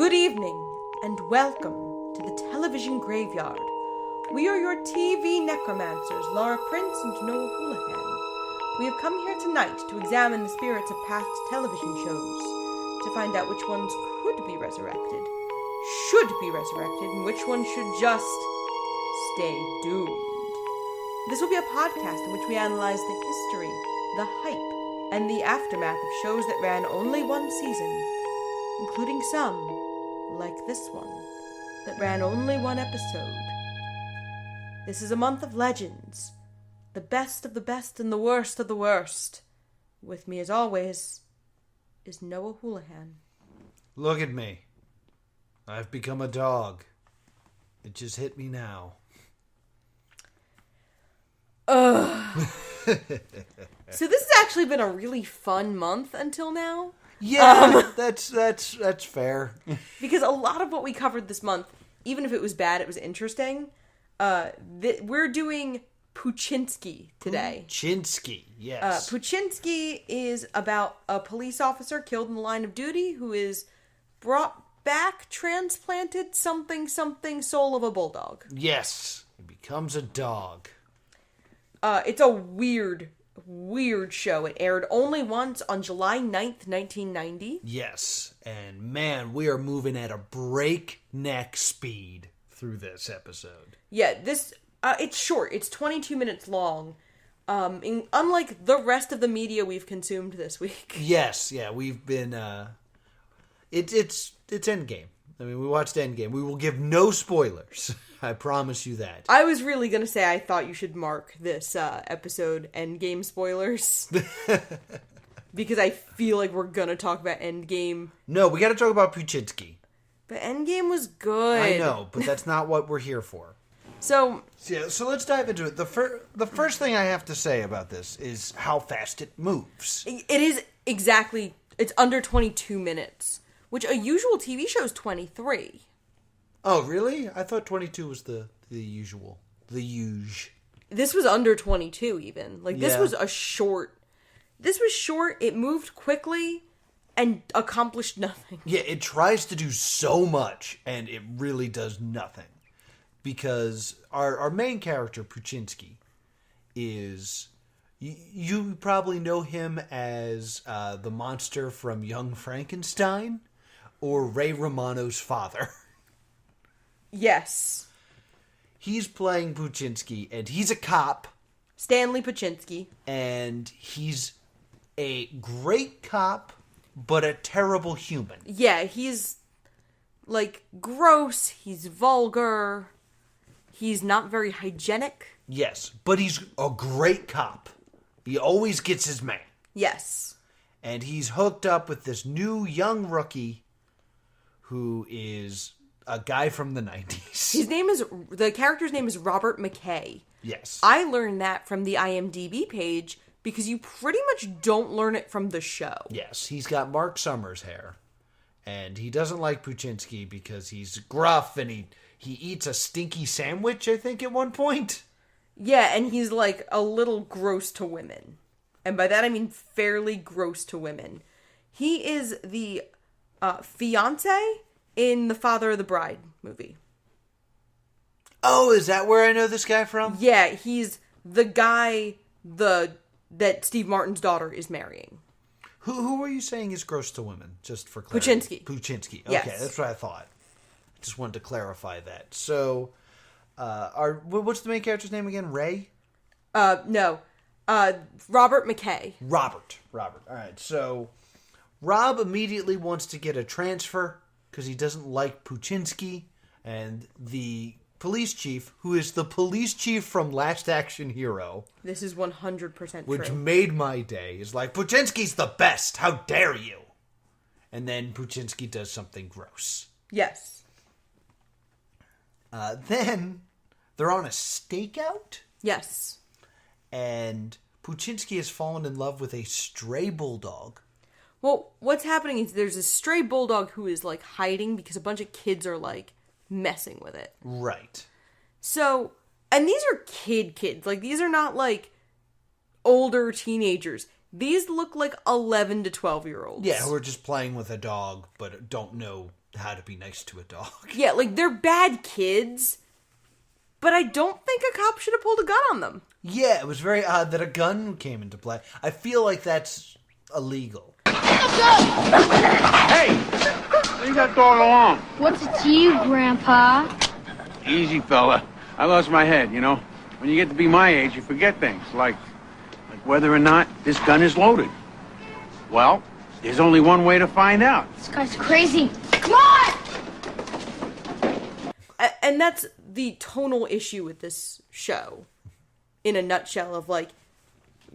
Good evening, and welcome to the television graveyard. We are your TV necromancers, Laura Prince and Noah Houlihan. We have come here tonight to examine the spirits of past television shows, to find out which ones could be resurrected, should be resurrected, and which ones should just stay doomed. This will be a podcast in which we analyze the history, the hype, and the aftermath of shows that ran only one season, including some, like this one, that ran only one episode. This is a month of legends, the best of the best and the worst of the worst. With me, as always, is Noah Houlihan. Look at me. I've become a dog. It just hit me now. Ugh. So this has actually been a really fun month until now. Yeah, that's fair. Because a lot of what we covered this month, even if it was bad, it was interesting. We're doing Poochinski today. Poochinski, yes. Poochinski is about a police officer killed in the line of duty who is brought back, transplanted, something soul of a bulldog. Yes, he becomes a dog. It's a weird show. It aired only once on July 9th, 1990. Yes, and man, we are moving at a breakneck speed through this episode. Yeah, it's short. It's 22 minutes long. Unlike the rest of the media we've consumed this week. Yes, yeah, we've been, it's Endgame. I mean, we watched Endgame. We will give no spoilers. I promise you that. I was really going to say I thought you should mark this episode Endgame spoilers. Because I feel like we're going to talk about Endgame. No, we got to talk about Poochinski. But Endgame was good. I know, but that's not what we're here for. So let's dive into it. The first thing I have to say about this is how fast it moves. It is exactly, it's under 22 minutes, which a usual TV show is 23. Oh, really? I thought 22 was the usual. The huge. This was under 22 even. This Yeah. was short, it moved quickly, and accomplished nothing. Yeah, it tries to do so much, and it really does nothing. Because our main character, Poochinski, is... You probably know him as the monster from Young Frankenstein, or Ray Romano's father. Yes. He's playing Poochinski, and he's a cop. Stanley Poochinski. And he's a great cop, but a terrible human. Yeah, he's, gross, he's vulgar, he's not very hygienic. Yes, but he's a great cop. He always gets his man. Yes. And he's hooked up with this new young rookie who is a guy from the 90s. The character's name is Robert McKay. Yes. I learned that from the IMDb page because you pretty much don't learn it from the show. Yes, he's got Mark Summers hair. And he doesn't like Poochinski because he's gruff and he eats a stinky sandwich, I think, at one point. Yeah, and he's a little gross to women. And by that I mean fairly gross to women. He is the fiancé in the Father of the Bride movie. Oh, is that where I know this guy from? Yeah, he's the guy that Steve Martin's daughter is marrying. Who were you saying is gross to women? Just for clarity. Poochinski. Okay, Yes. That's what I thought. Just wanted to clarify that. So, what's the main character's name again? Ray? No. Robert McKay. Robert. All right. So, Rob immediately wants to get a transfer because he doesn't like Poochinski, and the police chief, who is the police chief from Last Action Hero. This is 100% true. Which made my day. Is like, Poochinski's the best. How dare you? And then Poochinski does something gross. Yes. Then they're on a stakeout. Yes. And Poochinski has fallen in love with a stray bulldog. Well, what's happening is there's a stray bulldog who is hiding because a bunch of kids are messing with it. Right. So, and these are kids. These are not older teenagers. These look like 11 to 12-year-olds. Yeah, who are just playing with a dog, but don't know how to be nice to a dog. Yeah, like, they're bad kids, but I don't think a cop should have pulled a gun on them. Yeah, it was very odd that a gun came into play. I feel like that's illegal. Hey! Leave that dog alone. What's it to you, Grandpa? Easy, fella. I lost my head, you know. When you get to be my age, you forget things, like whether or not this gun is loaded. Well, there's only one way to find out. This guy's crazy. Come on! And that's the tonal issue with this show, in a nutshell, of, like,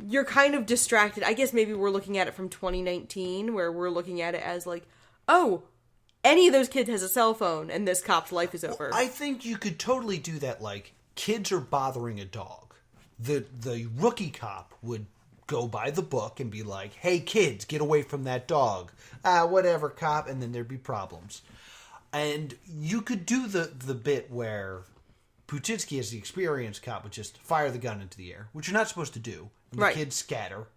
you're kind of distracted. I guess maybe we're looking at it from 2019, where we're looking at it as, like, oh, any of those kids has a cell phone, and this cop's life is over. Well, I think you could totally do that, like, kids are bothering a dog. The rookie cop would go by the book and be like, hey, kids, get away from that dog. Whatever, cop, and then there'd be problems. And you could do the bit where Poochinski, as the experienced cop, would just fire the gun into the air, which you're not supposed to do. And the kids scatter.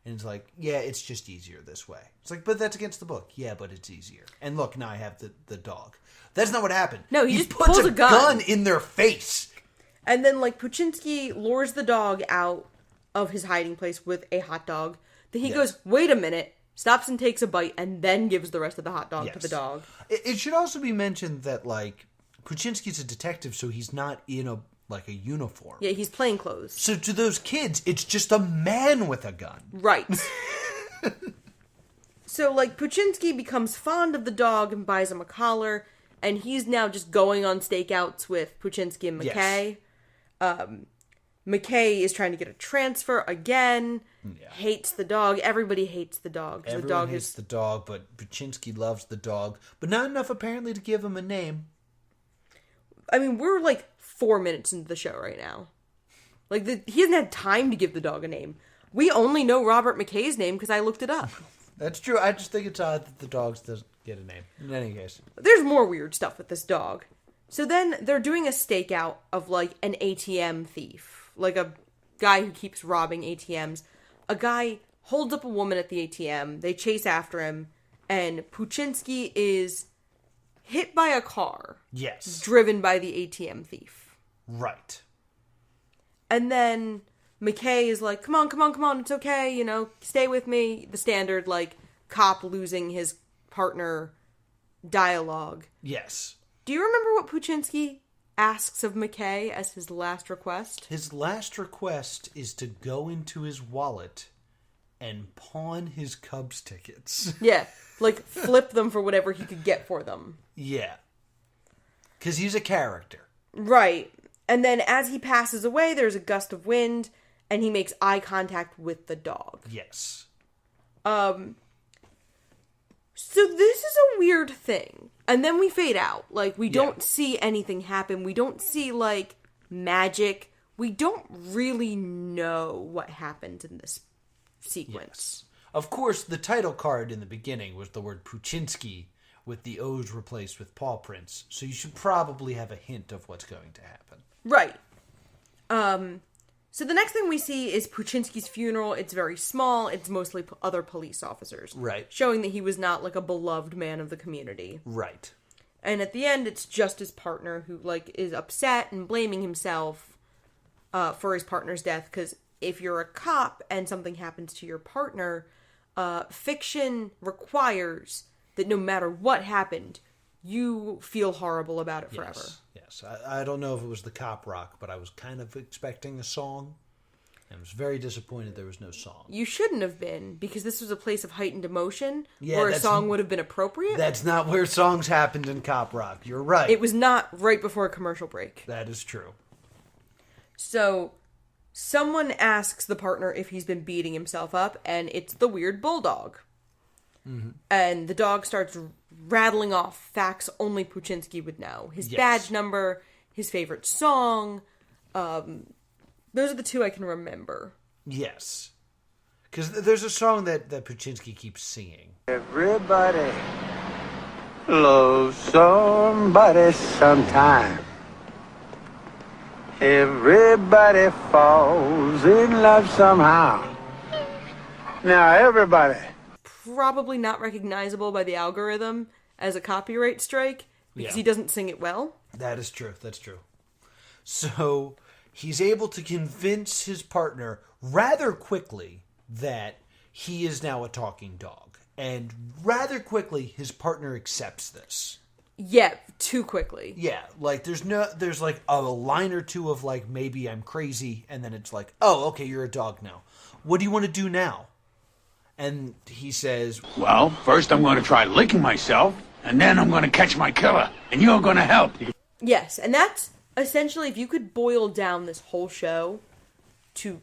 And it's like, yeah, it's just easier this way. It's like, but that's against the book. Yeah, but it's easier. And look, now I have the dog. That's not what happened. No, he just puts pulls a gun in their face. And then, like, Poochinski lures the dog out of his hiding place with a hot dog. Then he goes, wait a minute, stops and takes a bite, and then gives the rest of the hot dog to the dog. It should also be mentioned that, like, Poochinski's a detective, so he's not in a uniform. Yeah, he's plain clothes. So to those kids, it's just a man with a gun. Right. So, like, Poochinski becomes fond of the dog and buys him a collar, and he's now just going on stakeouts with Poochinski and McKay. Yes. McKay is trying to get a transfer again. Yeah. Hates the dog. Everybody hates the dog. Everyone hates the dog, but Poochinski loves the dog. But not enough, apparently, to give him a name. I mean, we're, like, 4 minutes into the show right now. Like, he hasn't had time to give the dog a name. We only know Robert McKay's name because I looked it up. That's true. I just think it's odd that the dog doesn't get a name. In any case. There's more weird stuff with this dog. So then they're doing a stakeout of, like, an ATM thief. Like a guy who keeps robbing ATMs. A guy holds up a woman at the ATM. They chase after him. And Poochinski is hit by a car. Yes. Driven by the ATM thief. Right. And then McKay is like, come on, it's okay, you know, stay with me. The standard, like, cop losing his partner dialogue. Yes. Do you remember what Poochinski asks of McKay as his last request? His last request is to go into his wallet and pawn his Cubs tickets. Yeah, like flip them for whatever he could get for them. Yeah. Because he's a character. Right. And then as he passes away, there's a gust of wind, and he makes eye contact with the dog. Yes. So this is a weird thing. And then we fade out. Like, we don't see anything happen. We don't see, like, magic. We don't really know what happened in this sequence. Yes. Of course, the title card in the beginning was the word Poochinski with the O's replaced with paw prints. So you should probably have a hint of what's going to happen. Right. So the next thing we see is Poochinski's funeral. It's very small. It's mostly other police officers. Right. Showing that he was not, like, a beloved man of the community. Right. And at the end, it's just his partner who, like, is upset and blaming himself for his partner's death. Because if you're a cop and something happens to your partner, fiction requires that no matter what happened, you feel horrible about it forever. Yes. I don't know if it was the cop rock, but I was kind of expecting a song. I was very disappointed there was no song. You shouldn't have been, because this was a place of heightened emotion where a song would have been appropriate. That's not where songs happened in cop rock. You're right. It was not right before a commercial break. That is true. So, someone asks the partner if he's been beating himself up, and it's the weird bulldog. Mm-hmm. And the dog starts rattling off facts only Poochinski would know. His badge number, his favorite song. Those are the two I can remember. Yes. Because there's a song that Poochinski keeps singing. Everybody loves somebody sometime. Everybody falls in love somehow. Now everybody... Probably not recognizable by the algorithm as a copyright strike because he doesn't sing it well. That is true. That's true. So he's able to convince his partner rather quickly that he is now a talking dog. And rather quickly, his partner accepts this. Yeah, too quickly. Yeah, like there's like a line or two of like, maybe I'm crazy, and then it's like, oh, okay, you're a dog now. What do you want to do now? And he says, Well, first I'm going to try licking myself, and then I'm going to catch my killer, and you're going to help. Yes, and that's essentially, if you could boil down this whole show to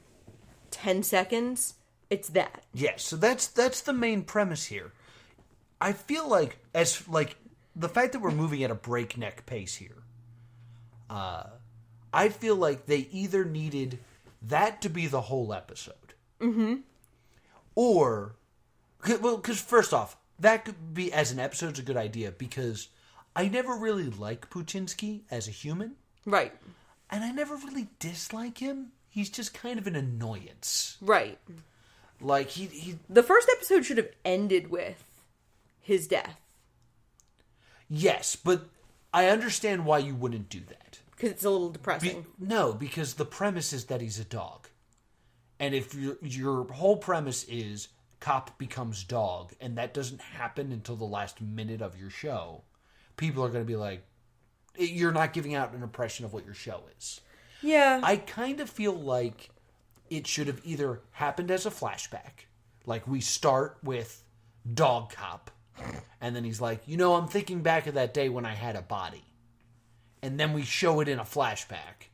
10 seconds, it's that. yes, so that's the main premise here. I feel like, as like, the fact that we're moving at a breakneck pace here, I feel like they either needed that to be the whole episode. Mm-hmm. Or, well, because first off, that could be, as an episode's a good idea, because I never really like Poochinski as a human. Right. And I never really dislike him. He's just kind of an annoyance. Right. Like, he The first episode should have ended with his death. yes, but I understand why you wouldn't do that. Because it's a little depressing. No, because the premise is that he's a dog. And if your whole premise is cop becomes dog, and that doesn't happen until the last minute of your show, people are going to be like, you're not giving out an impression of what your show is. Yeah. I kind of feel like it should have either happened as a flashback. Like, we start with Dog Cop, and then he's like, I'm thinking back of that day when I had a body. And then we show it in a flashback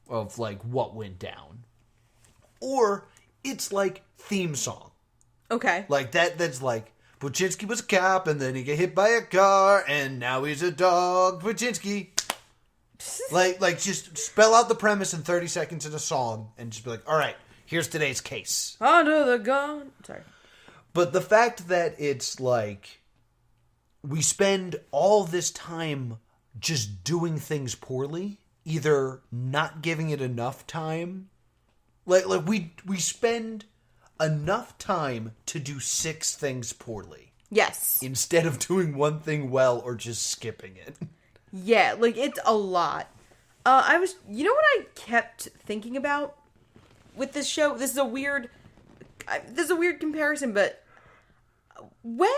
of, like, what went down. Or it's like theme song. Okay. Like, that's like, Poochinski was a cop, and then he got hit by a car, and now he's a dog. Poochinski. like just spell out the premise in 30 seconds in a song, and just be like, all right, here's today's case. Under the gun. Sorry. But the fact that it's like, we spend all this time just doing things poorly, either not giving it enough time, like we spend enough time to do 6 things poorly. Yes. Instead of doing one thing well or just skipping it. Yeah, like, it's a lot. You know what I kept thinking about with this show? This is a weird comparison, but when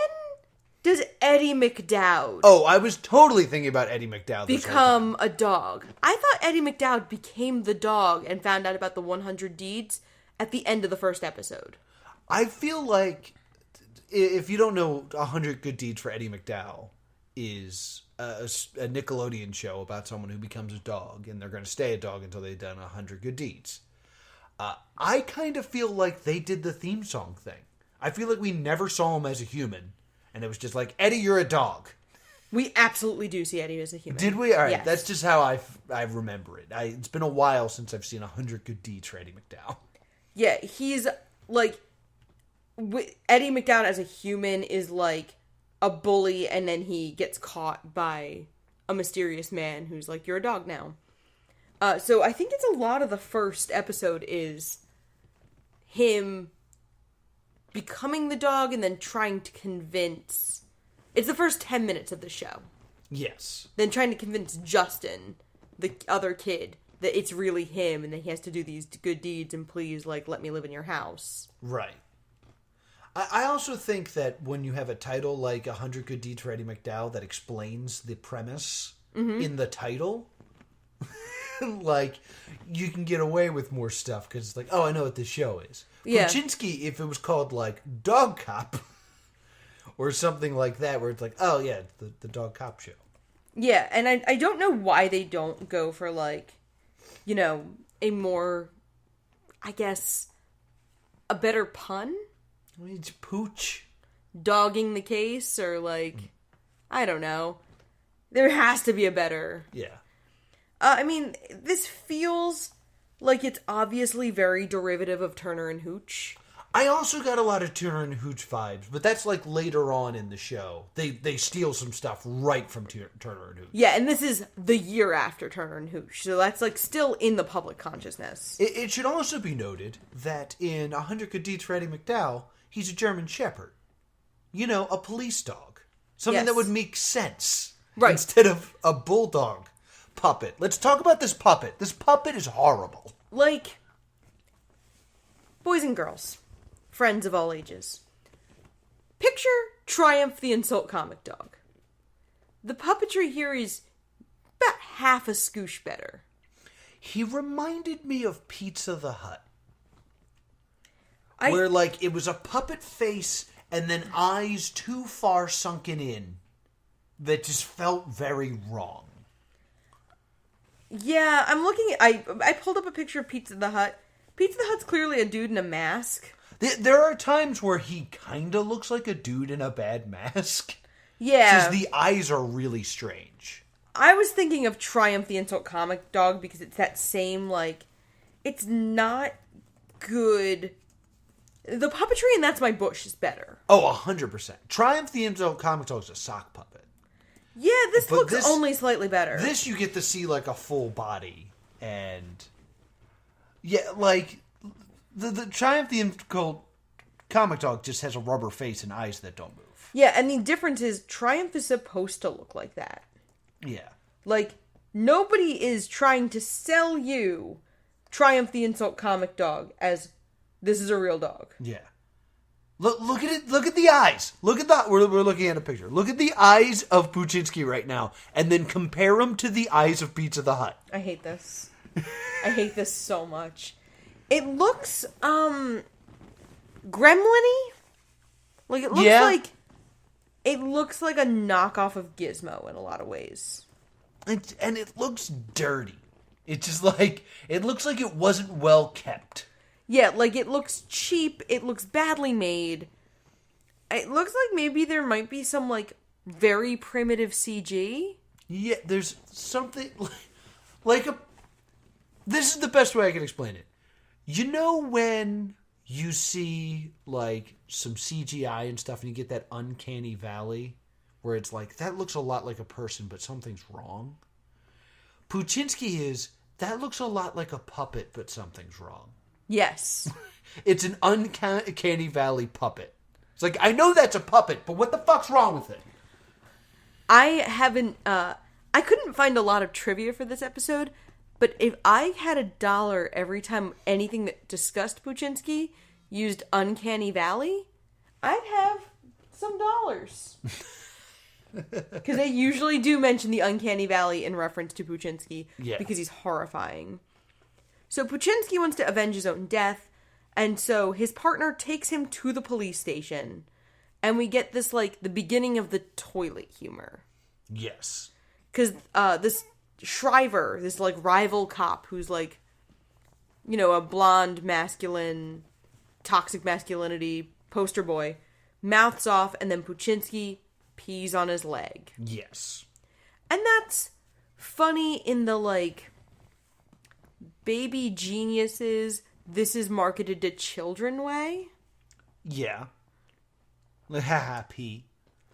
does Eddie McDowd Oh, I was totally thinking about Eddie McDowd this whole time. become a dog? I thought Eddie McDowd became the dog and found out about the 100 deeds at the end of the first episode. I feel like, if you don't know, 100 Good Deeds for Eddie McDowell is a Nickelodeon show about someone who becomes a dog, and they're going to stay a dog until they've done 100 good deeds. I kind of feel like they did the theme song thing. I feel like we never saw him as a human, and it was just like, Eddie, you're a dog. We absolutely do see Eddie as a human. Did we? All right, Yes. That's just how I remember it. It's been a while since I've seen 100 Good Deeds for Eddie McDowell. Yeah, he's like, Eddie McDowd as a human is like a bully, and then he gets caught by a mysterious man who's like, you're a dog now. So I think it's a lot of the first episode is him becoming the dog and then trying to convince... It's the first 10 minutes of the show. Yes. Then trying to convince Justin, the other kid, that it's really him and that he has to do these good deeds and please, like, let me live in your house. Right. I also think that when you have a title like 100 Good Deeds for Eddie McDowell that explains the premise in the title, like, you can get away with more stuff because it's like, oh, I know what this show is. Yeah. Poochinski, if it was called, like, Dog Cop or something like that, where it's like, oh, yeah, the Dog Cop show. Yeah, and I don't know why they don't go for, like, a more, I guess, a better pun? I mean, it's Pooch. Dogging the case, or, like, I don't know. There has to be a better... Yeah. I mean, this feels like it's obviously very derivative of Turner and Hooch. I also got a lot of Turner and Hooch vibes, but that's like later on in the show. They steal some stuff right from Turner and Hooch. Yeah, and this is the year after Turner and Hooch, so that's like still in the public consciousness. It should also be noted that in 100 Good Deeds for Eddie McDowell, he's a German Shepherd. A police dog. Something that Yes. would make sense. Right. Instead of a bulldog puppet. Let's talk about this puppet. This puppet is horrible. Like, boys and girls, friends of all ages. Picture Triumph the Insult comic dog. The puppetry here is about half a scoosh better. He reminded me of Pizza the Hut. Where, like, it was a puppet face and then eyes too far sunken in that just felt very wrong. Yeah, I'm looking at... I pulled up a picture of Pizza the Hut. Pizza the Hut's clearly a dude in a mask. There are times where he kind of looks like a dude in a bad mask. Yeah. Because the eyes are really strange. I was thinking of Triumph the Insult comic dog because it's that same, like... It's not good... The puppetry in That's My Bush is better. Oh, 100%. Triumph the Insult comic dog is a sock puppet. Yeah, this But looks this- only slightly better. This you get to see like a full body, and yeah, like the Triumph the Insult comic dog just has a rubber face and eyes that don't move. Yeah, and the difference is Triumph is supposed to look like that. Yeah, Like, nobody is trying to sell you Triumph the Insult comic dog as this is a real dog. yeah. Look at it. Look at the eyes. Look at that. We're looking at a picture. Look at the eyes of Poochinski right now, and then compare them to the eyes of Pizza the Hut. I hate this. I hate this so much. It looks, gremlin-y? Like, it looks Yeah. like... It looks like a knockoff of Gizmo in a lot of ways. And it looks dirty. It's just like it looks like it wasn't well kept. Yeah, like, it looks cheap. It looks badly made. It looks like maybe there might be some, like, very primitive CG. Yeah, there's something like a. This is the best way I can explain it. You know when you see like some CGI and stuff, and you get that uncanny valley where it's like that looks a lot like a person, but something's wrong. Poochinski is that looks a lot like a puppet, but something's wrong. Yes. It's an uncanny valley puppet. It's like I know that's a puppet, but what the fuck's wrong with it? I couldn't find a lot of trivia for this episode, but if I had $1 every time anything that discussed Poochinski used Uncanny Valley, I'd have some dollars. Because they usually do mention the Uncanny Valley in reference to Poochinski, Yeah. because he's horrifying. So Poochinski wants to avenge his own death, and so his partner takes him to the police station, and we get this, like, the beginning of the toilet humor. Yes. Because this Shriver, this, like, rival cop who's, like, you know, a blonde, masculine, toxic masculinity poster boy, mouths off, and then Poochinski pees on his leg. Yes. And that's funny in the, like, baby geniuses, this is marketed to children way. Yeah. Like, haha, pee.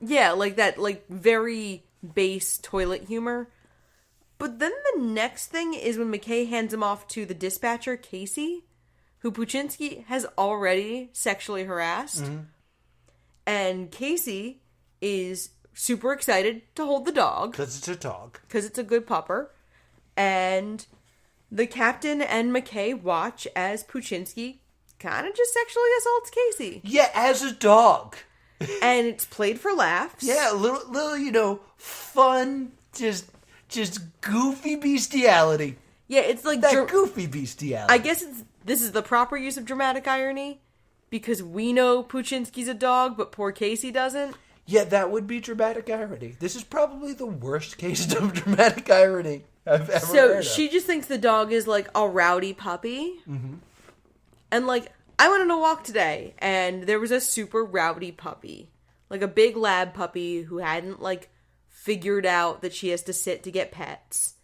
Yeah, like that, like, very base toilet humor. But then the next thing is when McKay hands him off to the dispatcher, Casey, who Poochinski has already sexually harassed. Mm-hmm. And Casey is super excited to hold the dog. Because it's a dog. Because it's a good pupper. And the captain and McKay watch as Poochinski kind of just sexually assaults Casey. Yeah, as a dog. And it's played for laughs. Yeah, a little, you know, fun, just goofy bestiality. Yeah, it's like That goofy bestiality. I guess this is the proper use of dramatic irony, because we know Poochinski's a dog, but poor Casey doesn't. Yeah, that would be dramatic irony. This is probably the worst case of dramatic irony I've ever heard of. So she just thinks the dog is like a rowdy puppy. Mm-hmm. And like, I went on a walk today, and there was a super rowdy puppy. Like a big lab puppy who hadn't like figured out that she has to sit to get pets.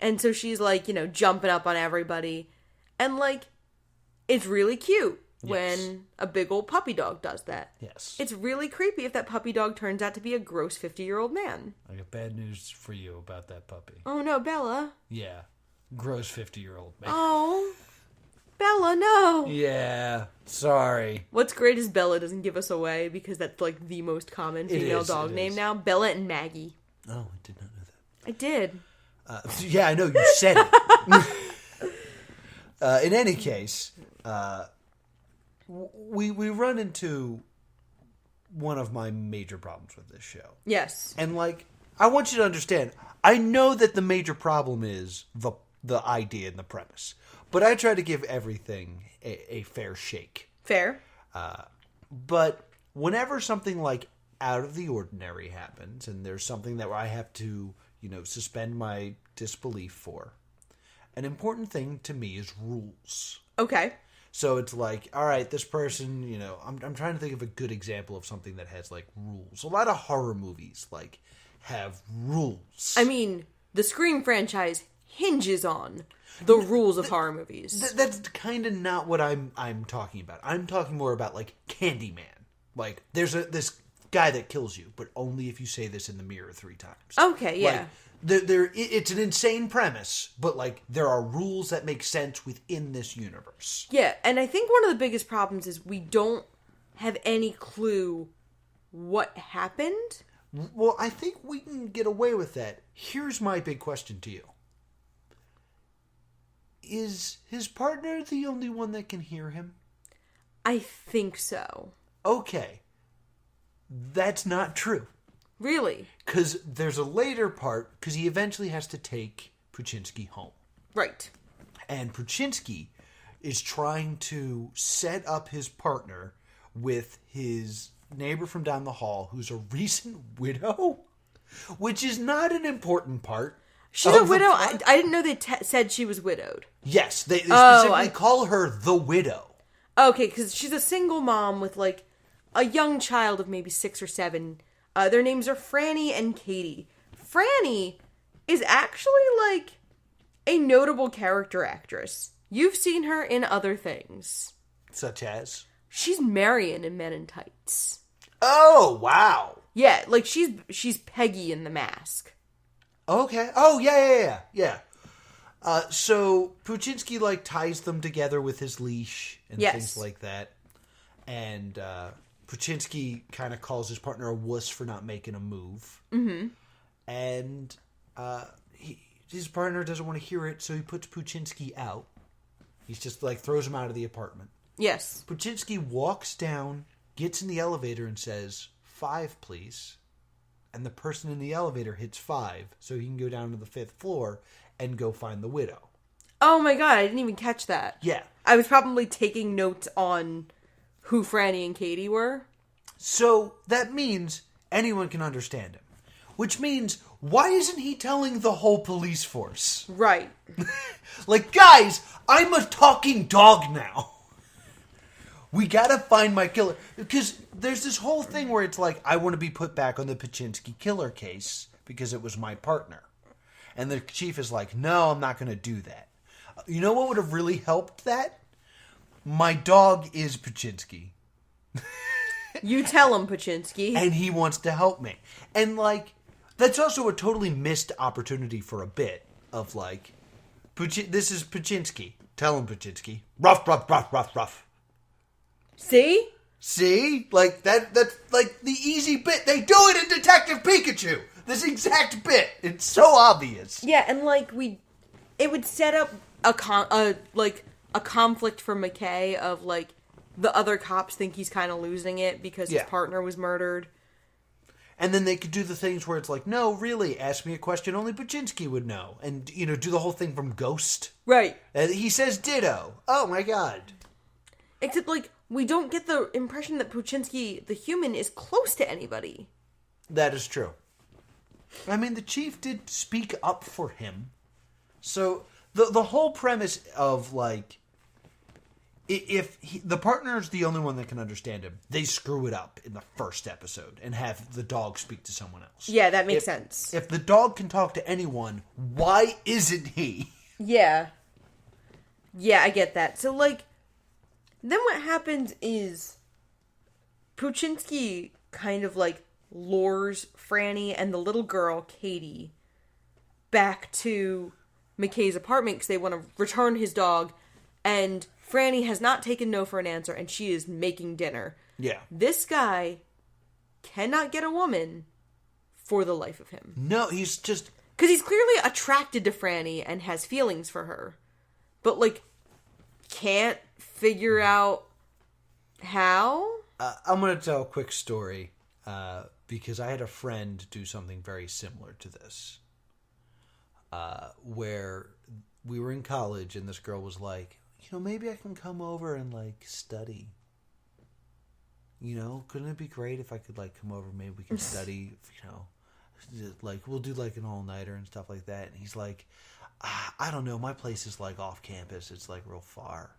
And so she's like, you know, jumping up on everybody. And like, it's really cute when a big old puppy dog does that. Yes. It's really creepy if that puppy dog turns out to be a gross 50-year-old man. I got bad news for you about that puppy. Oh no, Bella. Yeah. Gross 50-year-old man. Oh. Bella, no! Yeah, sorry. What's great is Bella doesn't give us away, because that's, like, the most common female dog name now. Bella and Maggie. Oh, I did not know that. I did. Yeah, I know, you said it. In any case, we run into one of my major problems with this show. Yes. And, like, I want you to understand, I know that the major problem is the idea and the premise. But I try to give everything a fair shake. Fair. But whenever something, like, out of the ordinary happens, and there's something that I have to, suspend my disbelief for, an important thing to me is rules. Okay. So it's like, all right, this person, I'm trying to think of a good example of something that has, like, rules. A lot of horror movies, like, have rules. I mean, the Scream franchise hinges on the rules of horror movies. That's kind of not what I'm talking about. I'm talking more about, like, Candyman. Like, there's this guy that kills you, but only if you say this in the mirror 3 times. Okay, yeah. Like, it's an insane premise, but, like, there are rules that make sense within this universe. Yeah, and I think one of the biggest problems is we don't have any clue what happened. Well, I think we can get away with that. Here's my big question to you. Is his partner the only one that can hear him? I think so. Okay. That's not true. Really? Because there's a later part, because he eventually has to take Poochinski home. Right. And Poochinski is trying to set up his partner with his neighbor from down the hall, who's a recent widow, which is not an important part. She's a widow? I didn't know they said she was widowed. Yes, they specifically call her the widow. Okay, because she's a single mom with, like, a young child of maybe 6 or 7. Their names are Franny and Katie. Franny is actually, like, a notable character actress. You've seen her in other things. Such as? She's Marion in Men in Tights. Oh, wow. Yeah, like, she's Peggy in The Mask. Okay. Oh, yeah. So Poochinski, like, ties them together with his leash and things like that. And Poochinski kind of calls his partner a wuss for not making a move. Mm-hmm. And his partner doesn't want to hear it, so he puts Poochinski out. He's just, like, throws him out of the apartment. Yes. Poochinski walks down, gets in the elevator, and says, 5, please. And the person in the elevator hits 5, so he can go down to the 5th floor and go find the widow. Oh my god, I didn't even catch that. Yeah. I was probably taking notes on who Franny and Katie were. So that means anyone can understand him. Which means, why isn't he telling the whole police force? Right. Like, guys, I'm a talking dog now. We gotta find my killer. Because there's this whole thing where it's like, I want to be put back on the Poochinski killer case because it was my partner. And the chief is like, no, I'm not going to do that. You know what would have really helped that? My dog is Poochinski. You tell him, Poochinski. And he wants to help me. And, like, that's also a totally missed opportunity for a bit of, like, this is Poochinski. Tell him, Poochinski. Ruff, ruff, ruff, ruff, ruff. See? See? Like, that's, like, the easy bit. They do it in Detective Pikachu. This exact bit. It's so obvious. Yeah, and, like, it would set up a conflict for McKay of, like, the other cops think he's kind of losing it because his partner was murdered. And then they could do the things where it's like, no, really, ask me a question only Poochinski would know. And, do the whole thing from Ghost. Right. He says ditto. Oh, my God. Except, like, we don't get the impression that Poochinski, the human, is close to anybody. That is true. I mean, the chief did speak up for him. So, the whole premise of, like, if the partner is the only one that can understand him, they screw it up in the first episode and have the dog speak to someone else. Yeah, that makes sense. If the dog can talk to anyone, why isn't he? Yeah. Yeah, I get that. So, like, then what happens is Poochinski kind of, like, lures Franny and the little girl, Katie, back to McKay's apartment because they want to return his dog And Franny has not taken no for an answer, and she is making dinner. Yeah. This guy cannot get a woman for the life of him. No, he's just... Because he's clearly attracted to Franny and has feelings for her. But, like, can't figure out how? I'm going to tell a quick story. Because I had a friend do something very similar to this. Where we were in college and this girl was like, maybe I can come over and, like, study. Couldn't it be great if I could, like, come over, maybe we can study, like, we'll do, like, an all-nighter and stuff like that. And he's like, I don't know, my place is, like, off campus. It's, like, real far.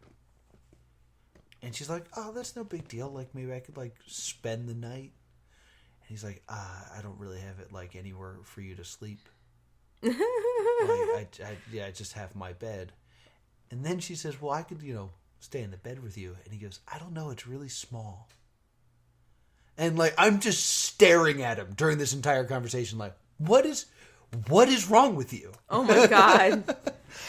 And she's like, oh, that's no big deal. Like, maybe I could, like, spend the night. And he's like, I don't really have it, like, anywhere for you to sleep. I just have my bed. And then she says, well, I could, stay in the bed with you. And he goes, I don't know, it's really small. And, like, I'm just staring at him during this entire conversation, like, what is wrong with you? Oh, my God.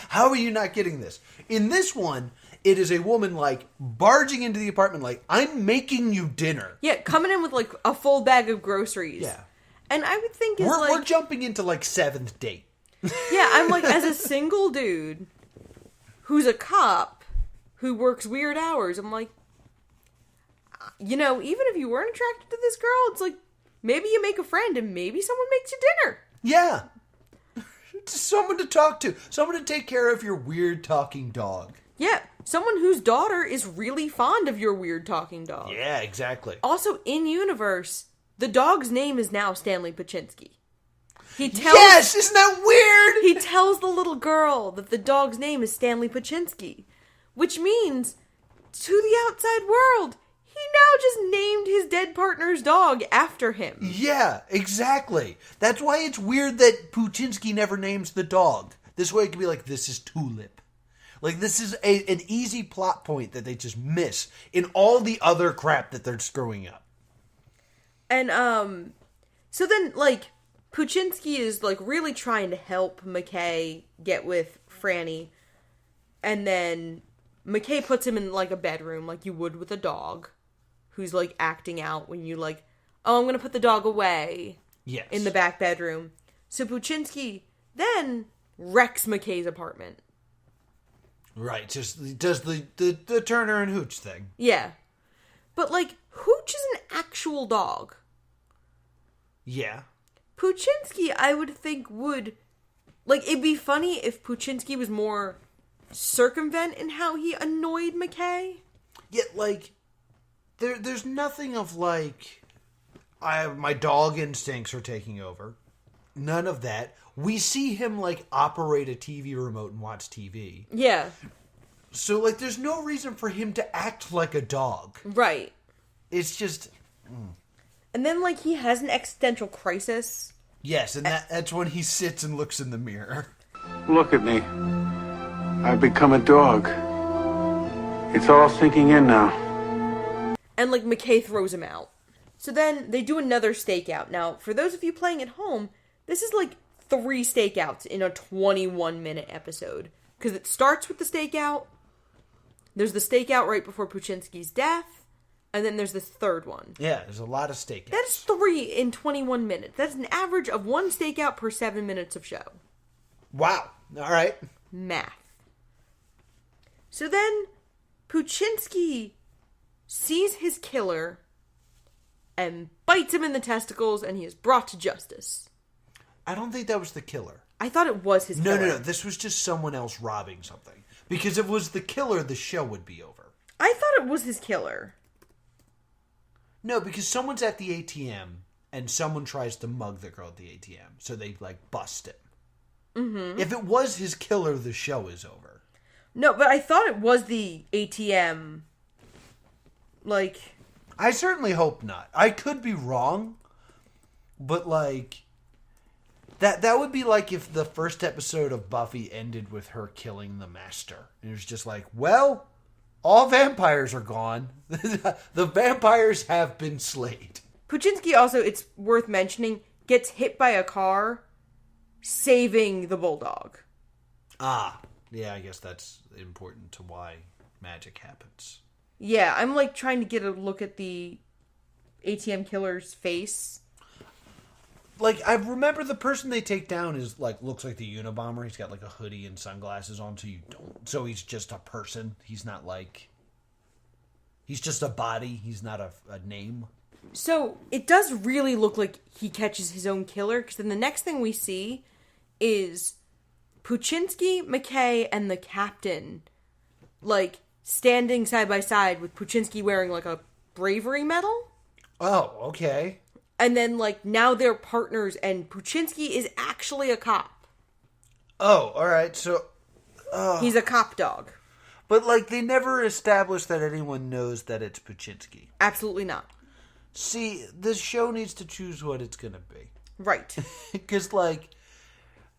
How are you not getting this? In this one, it is a woman, like, barging into the apartment, like, I'm making you dinner. Yeah, coming in with, like, a full bag of groceries. Yeah. And I would think we're jumping into, like, 7th date. Yeah, I'm like, as a single dude who's a cop who works weird hours, I'm like, even if you weren't attracted to this girl, it's like, maybe you make a friend and maybe someone makes you dinner. Yeah. Someone to talk to. Someone to take care of your weird talking dog. Yeah, someone whose daughter is really fond of your weird talking dog. Yeah, exactly. Also, in universe, the dog's name is now Stanley Poochinski. Yes, isn't that weird? He tells the little girl that the dog's name is Stanley Poochinski, which means, to the outside world, he now just named his dead partner's dog after him. Yeah, exactly. That's why it's weird that Poochinski never names the dog. This way it can be like, this is Tulip. Like, this is an easy plot point that they just miss in all the other crap that they're screwing up. And, so then, like, Poochinski is, like, really trying to help McKay get with Franny. And then McKay puts him in, like, a bedroom, like you would with a dog. Who's, like, acting out when you, like, oh, I'm gonna put the dog away. Yes. In the back bedroom. So Poochinski then wrecks McKay's apartment. Right, just does the Turner and Hooch thing. Yeah. But, like, Hooch is an actual dog. Yeah. Poochinski, I would think, would... Like, it'd be funny if Poochinski was more circumvent in how he annoyed McKay. Yeah, like, there's nothing of, like, my dog instincts are taking over. None of that. We see him, like, operate a TV remote and watch TV. Yeah. So, like, there's no reason for him to act like a dog. Right. It's just... And then, like, he has an existential crisis. Yes, and that's when he sits and looks in the mirror. Look at me. I've become a dog. It's all sinking in now. And, like, McKay throws him out. So then they do another stakeout. Now, for those of you playing at home, this is, like, 3 stakeouts in a 21-minute episode. Because it starts with the stakeout. There's the stakeout right before Poochinski's death. And then there's this third one. Yeah, there's a lot of stakeouts. That's 3 in 21 minutes. That's an average of 1 stakeout per 7 minutes of show. Wow. All right. Math. So then, Poochinski sees his killer and bites him in the testicles, and he is brought to justice. I don't think that was the killer. I thought it was his killer. No. This was just someone else robbing something. Because if it was the killer, the show would be over. I thought it was his killer. No, because someone's at the ATM, and someone tries to mug the girl at the ATM. So they, like, bust him. Mm-hmm. If it was his killer, the show is over. No, but I thought it was the ATM. Like... I certainly hope not. I could be wrong. But, like... That would be like if the first episode of Buffy ended with her killing the Master. And it was just like, well... all vampires are gone. The vampires have been slayed. Poochinski also, it's worth mentioning, gets hit by a car, saving the bulldog. Ah. Yeah, I guess that's important to why magic happens. Yeah, I'm like trying to get a look at the ATM killer's face. Like, I remember the person they take down is like looks like the Unabomber. He's got like a hoodie and sunglasses on, so he's just a person. He's not like, he's just a body. He's not a name. So it does really look like he catches his own killer, because then the next thing we see is Poochinski, McKay, and the captain, like, standing side by side with Poochinski wearing like a bravery medal. Oh, okay. And then, like, now they're partners, and Poochinski is actually a cop. Oh, all right. So, He's a cop dog. but like they never established that anyone knows that it's Poochinski. Absolutely not. See, this show needs to choose what it's gonna be, Right. because like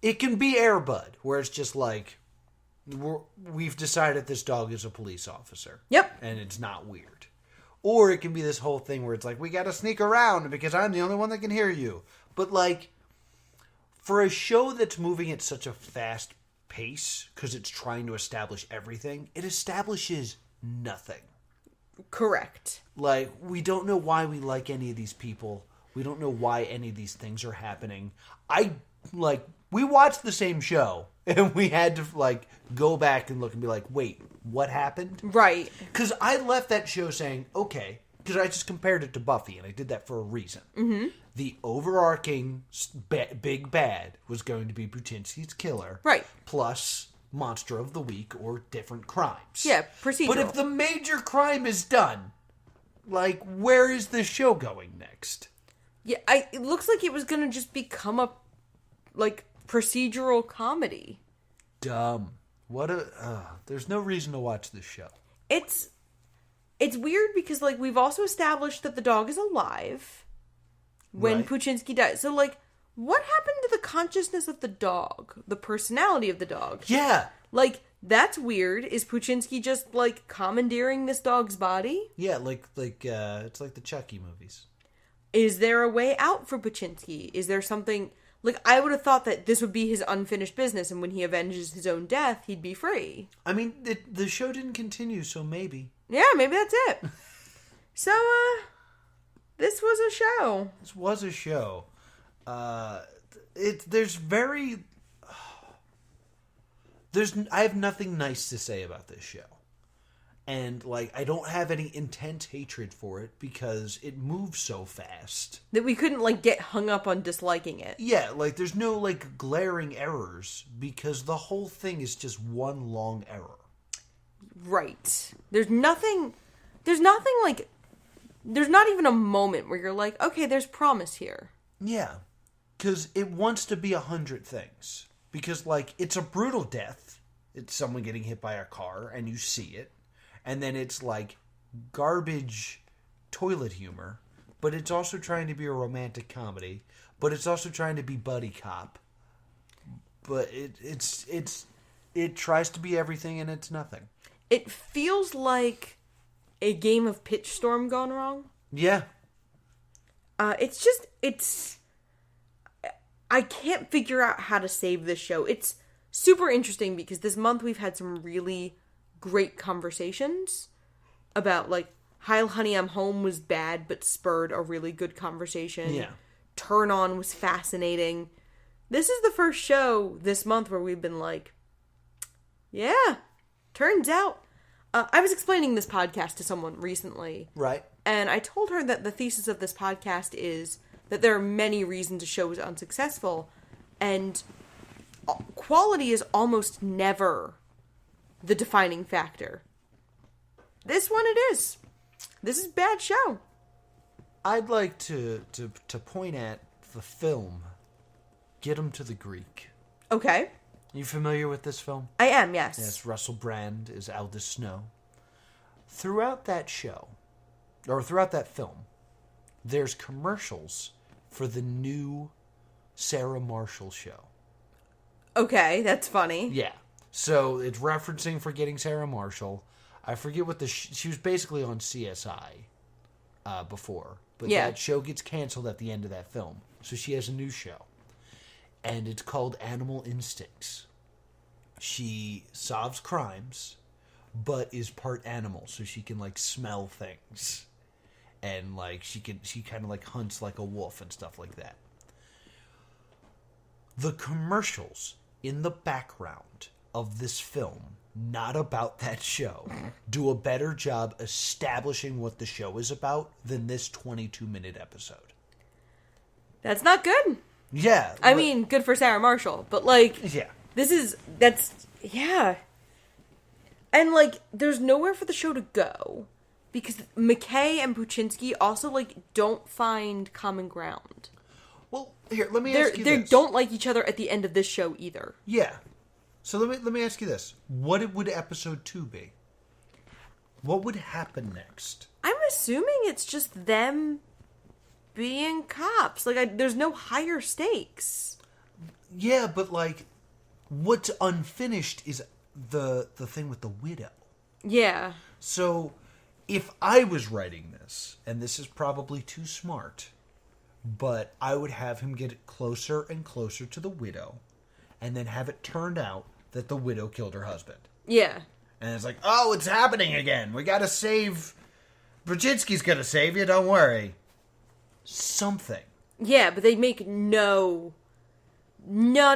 it can be Air Bud, where it's just like we've decided this dog is a police officer. Yep. And it's not weird. Or it can be this whole thing where it's like, we gotta sneak around because I'm the only one that can hear you. But like, for a show that's moving at such a fast pace, because it's trying to establish everything, it establishes nothing. Correct. Like, we don't know why we like any of these people. We don't know why any of these things are happening. We watched the same show, and we had to, like, go back and look and be like, wait, what happened? Right. Because I left that show saying, okay, because I just compared it to Buffy, and I did that for a reason. Mm-hmm. The overarching big bad was going to be Poochinski's killer. Right. Plus Monster of the Week or different crimes. Yeah, procedural. But if the major crime is done, like, where is this show going next? Yeah, it looks like it was going to just become a, like, procedural comedy. Dumb. There's no reason to watch this show. It's weird because, like, we've also established that the dog is alive when Right. Poochinski dies. So, like, what happened to the consciousness of the dog? The personality of the dog? Yeah. Like, that's weird. Is Poochinski just, like, commandeering this dog's body? Yeah, it's like the Chucky movies. Is there a way out for Poochinski? Is there something... Like, I would have thought that this would be his unfinished business, and when he avenges his own death, he'd be free. I mean, the show didn't continue, so maybe. Yeah, maybe that's it. So, this was a show. This was a show. I have nothing nice to say about this show. And, like, I don't have any intense hatred for it because it moves so fast. That we couldn't, like, get hung up on disliking it. Yeah, like, there's no, like, glaring errors because the whole thing is just one long error. Right. There's not even a moment where you're like, okay, there's promise here. Yeah, because it wants to be 100 things. Because, like, it's a brutal death. It's someone getting hit by a car, and you see it. And then it's, like, garbage toilet humor. But it's also trying to be a romantic comedy. But it's also trying to be buddy cop. But it tries to be everything, and it's nothing. It feels like a game of pitch storm gone wrong. Yeah. I can't figure out how to save this show. It's super interesting because this month we've had some really great conversations about, like, Heil Honey, I'm Home was bad but spurred a really good conversation. Yeah. Turn On was fascinating. This is the first show this month where we've been like, yeah, turns out. I was explaining this podcast to someone recently. Right. And I told her that the thesis of this podcast is that there are many reasons a show is unsuccessful, and quality is almost never the defining factor. This one it is. This is a bad show. I'd like to point at the film Get 'Em to the Greek. Okay. You familiar with this film? I am, yes. Yes, Russell Brand is Aldous Snow. Throughout that show, or throughout that film, there's commercials for the new Sarah Marshall show. Okay, that's funny. Yeah. So it's referencing Forgetting Sarah Marshall. I forget what she was basically on CSI before. But Yeah. that show gets canceled at the end of that film. So she has a new show. And it's called Animal Instincts. She solves crimes, but is part animal, so she can like smell things, and like she kind of like hunts like a wolf and stuff like that. The commercials in the background of this film, not about that show, do a better job establishing what the show is about than this 22-minute episode. That's not good. Yeah. I mean, good for Sarah Marshall, but like, yeah. Yeah. And like, there's nowhere for the show to go because McKay and Poochinski also like don't find common ground. Well, here, let me ask you They this. don't like each other at the end of this show either. Yeah. So let me ask you this. What would episode 2 be? What would happen next? I'm assuming it's just them being cops. Like, there's no higher stakes. Yeah, but like, what's unfinished is the thing with the widow. Yeah. So, if I was writing this, and this is probably too smart, but I would have him get closer and closer to the widow, and then have it turned out that the widow killed her husband. Yeah. And it's like, oh, it's happening again. We gotta save... Brzezinski's gonna save you, don't worry. Something. Yeah, but they make not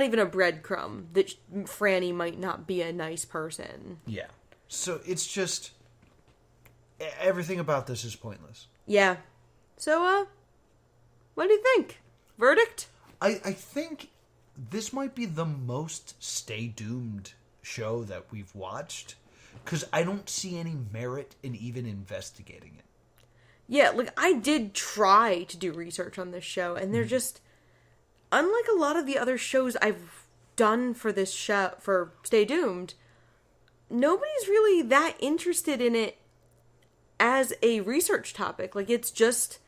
even a breadcrumb that Franny might not be a nice person. Yeah. So it's just... everything about this is pointless. Yeah. So, what do you think? Verdict? I think this might be the most Stay Doomed show that we've watched, because I don't see any merit in even investigating it. Yeah, like, I did try to do research on this show, and they're just... Unlike a lot of the other shows I've done for this show, for Stay Doomed, nobody's really that interested in it as a research topic. Like, it's just...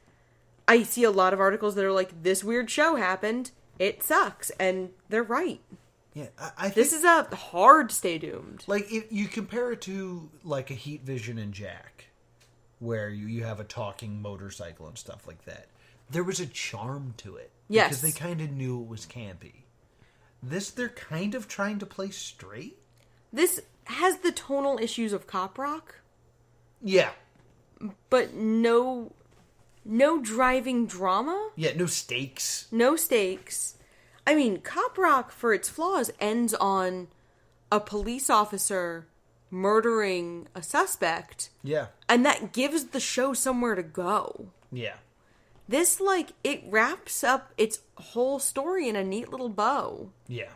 I see a lot of articles that are like, this weird show happened, it sucks, and they're right. Yeah, I think... This is a hard Stay Doomed. Like, if you compare it to, like, a Heat Vision and Jack, where you have a talking motorcycle and stuff like that, there was a charm to it. Yes. Because they kind of knew it was campy. This, they're kind of trying to play straight? This has the tonal issues of Cop Rock. Yeah. But no driving drama. Yeah, no stakes. No stakes. I mean, Cop Rock, for its flaws, ends on a police officer murdering a suspect. Yeah. And that gives the show somewhere to go. Yeah. This, like, it wraps up its whole story in a neat little bow. Yeah.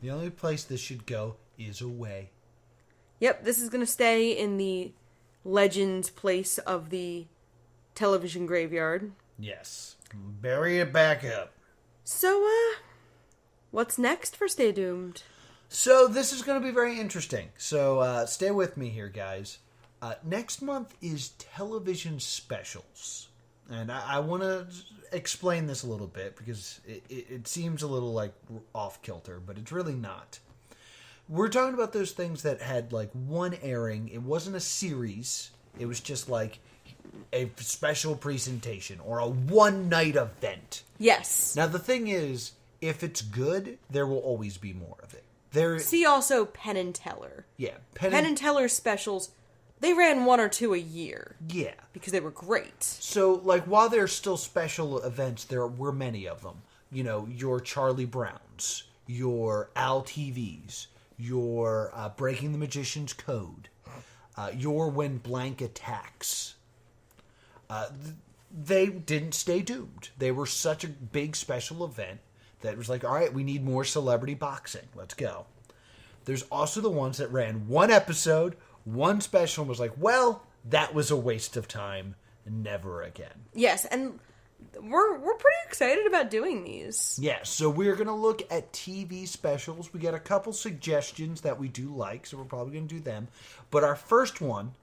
The only place this should go is away. Yep, this is going to stay in the Legends place of the television graveyard. Yes. Bury it back up. So, what's next for Stay Doomed? So, this is going to be very interesting. So, stay with me here, guys. Next month is television specials. And I want to explain this a little bit because it seems a little like off-kilter, but it's really not. We're talking about those things that had like one airing. It wasn't a series. It was just like a special presentation or a one-night event. Yes. Now, the thing is, if it's good, there will always be more of it. See also Penn and Teller. Yeah. Penn and Teller specials, they ran 1 or 2 a year. Yeah. Because they were great. So, like, while there's still special events, there were many of them. You know, your Charlie Browns, your Al TVs, your Breaking the Magician's Code, your When Blank Attacks. They didn't stay doomed. They were such a big special event that it was like, all right, we need more celebrity boxing. Let's go. There's also the ones that ran one episode, one special, and was like, well, that was a waste of time. Never again. Yes, and we're pretty excited about doing these. Yeah, so we're going to look at TV specials. We got a couple suggestions that we do like, so we're probably going to do them. But our first one,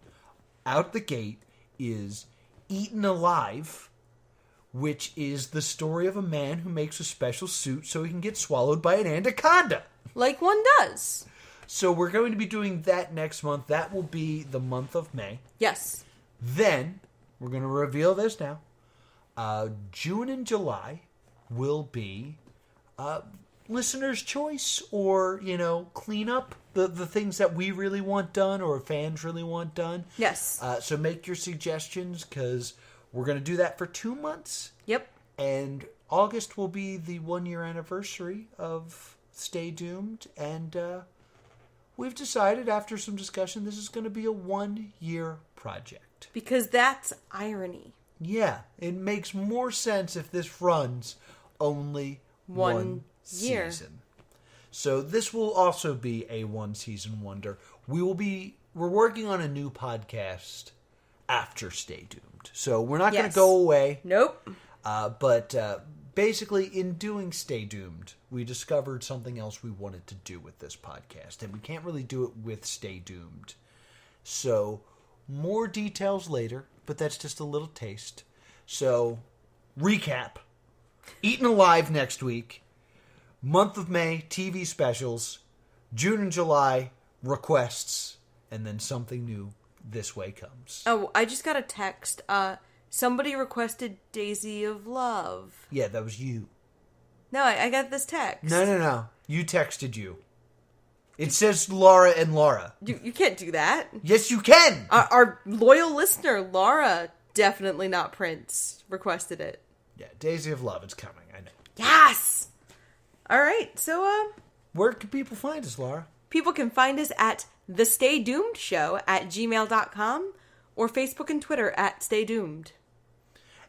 out the gate, is Eaten Alive, which is the story of a man who makes a special suit so he can get swallowed by an anaconda. Like one does. So we're going to be doing that next month. That will be the month of May. Yes. Then, we're going to reveal this now. June and July will be listener's choice or, cleanup. the things that we really want done or fans really want done. Yes. So make your suggestions, because we're going to do that for 2 months. Yep. And August will be the 1-year anniversary of Stay Doomed. And we've decided, after some discussion, this is going to be a 1-year project. Because that's irony. Yeah, it makes more sense if this runs only one year. season. So this will also be a 1-season wonder. We're working on a new podcast after Stay Doomed. So we're not going to go away. Nope. But basically, in doing Stay Doomed, we discovered something else we wanted to do with this podcast. And we can't really do it with Stay Doomed. So more details later, but that's just a little taste. So, recap. Eaten Alive next week. Month of May, TV specials. June and July, requests. And then something new this way comes. Oh, I just got a text. Somebody requested Daisy of Love. Yeah, that was you. No, I got this text. No. You texted you. It says Laura and Laura. You can't do that. Yes, you can! Our loyal listener, Laura, definitely not Prince, requested it. Yeah, Daisy of Love, it's coming, I know. Yes! All right, so, Where can people find us, Laura? people can find us at The Stay Doomed Show at gmail.com or Facebook and Twitter at Stay Doomed.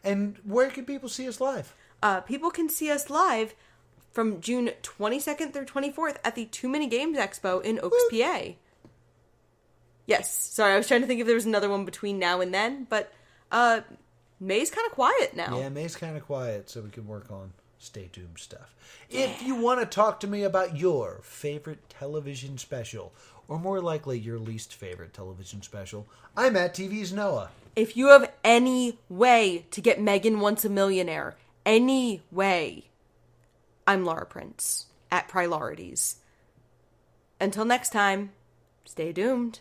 And where can people see us live? People can see us live from June 22nd through 24th at the Too Many Games Expo in Oaks, PA. Yes, sorry, I was trying to think if there was another one between now and then, but May's kind of quiet now. Yeah, May's kind of quiet, so we can work on Stay Doomed stuff. If you want to talk to me about your favorite television special, or more likely your least favorite television special, I'm at TV's Noah. If you have any way to get Megan Once a Millionaire, any way, I'm Laura Prince at Priorities. Until next time, stay doomed.